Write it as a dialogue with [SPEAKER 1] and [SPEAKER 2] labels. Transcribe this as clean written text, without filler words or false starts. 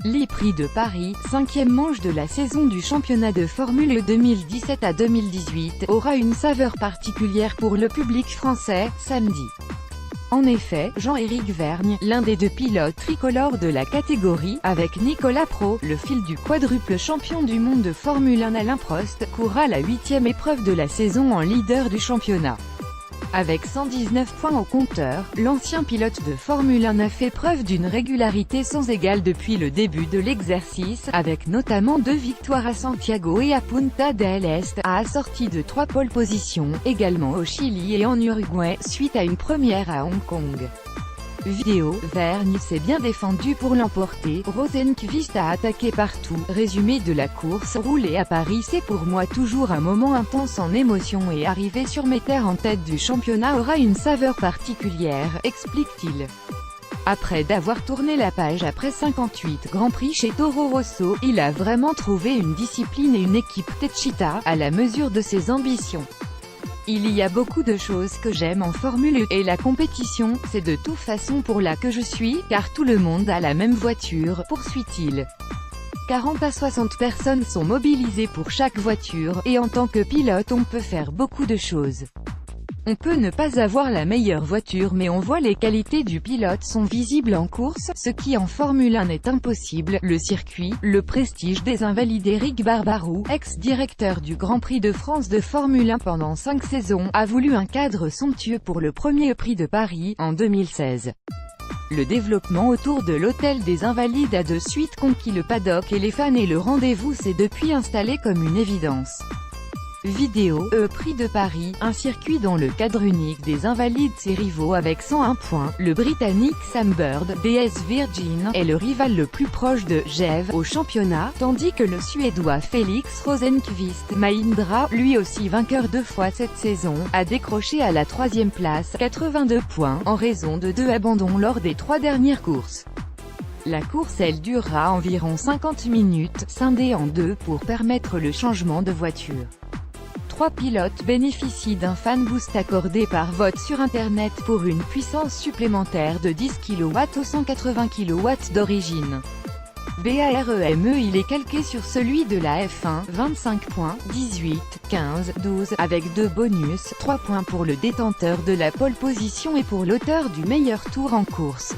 [SPEAKER 1] L'E-Prix de Paris, cinquième manche de la saison du championnat de Formule 2017 à 2018, aura une saveur particulière pour le public français, samedi. En effet, Jean-Éric Vergne, l'un des deux pilotes tricolores de la catégorie, avec Nicolas Pro, le fil du quadruple champion du monde de Formule 1 Alain Prost, courra la 8e épreuve de la saison en leader du championnat. Avec 119 points au compteur, l'ancien pilote de Formule 1 a fait preuve d'une régularité sans égale depuis le début de l'exercice, avec notamment 2 victoires à Santiago et à Punta del Este, assorties de 3 pole positions, également au Chili et en Uruguay, suite à une première à Hong Kong. Vidéo, Vergne s'est bien défendu pour l'emporter, Rosenqvist a attaqué partout. Résumé de la course, rouler à Paris c'est pour moi toujours un moment intense en émotion et arriver sur mes terres en tête du championnat aura une saveur particulière, explique-t-il. Après d'avoir tourné la page après 58 Grands Prix chez Toro Rosso, il a vraiment trouvé une discipline et une équipe Techeetah, à la mesure de ses ambitions. Il y a beaucoup de choses que j'aime en Formule 1, et la compétition, c'est de toute façon pour là que je suis, car tout le monde a la même voiture, poursuit-il. 40 à 60 personnes sont mobilisées pour chaque voiture, et en tant que pilote on peut faire beaucoup de choses. On peut ne pas avoir la meilleure voiture mais on voit les qualités du pilote sont visibles en course, ce qui en Formule 1 est impossible. Le circuit, le prestige des Invalides. Éric Barbarou, ex-directeur du Grand Prix de France de Formule 1 pendant 5 saisons, a voulu un cadre somptueux pour le premier Prix de Paris, en 2016. Le développement autour de l'Hôtel des Invalides a de suite conquis le paddock et les fans et le rendez-vous s'est depuis installé comme une évidence. Vidéo, Prix de Paris, un circuit dont le cadre unique des Invalides ses rivaux avec 101 points. Le Britannique Sam Bird, DS Virgin, est le rival le plus proche de GEV au championnat, tandis que le Suédois Félix Rosenqvist Mahindra, lui aussi vainqueur 2 fois cette saison, a décroché à la 3e place, 82 points, en raison de 2 abandons lors des 3 dernières courses. La course elle durera environ 50 minutes, scindée en 2 pour permettre le changement de voiture. 3 pilotes bénéficient d'un fan boost accordé par vote sur internet pour une puissance supplémentaire de 10 kW aux 180 kW d'origine. BAREME il est calqué sur celui de la F1, 25 points, 18, 15, 12, avec 2 bonus, 3 points pour le détenteur de la pole position et pour l'auteur du meilleur tour en course.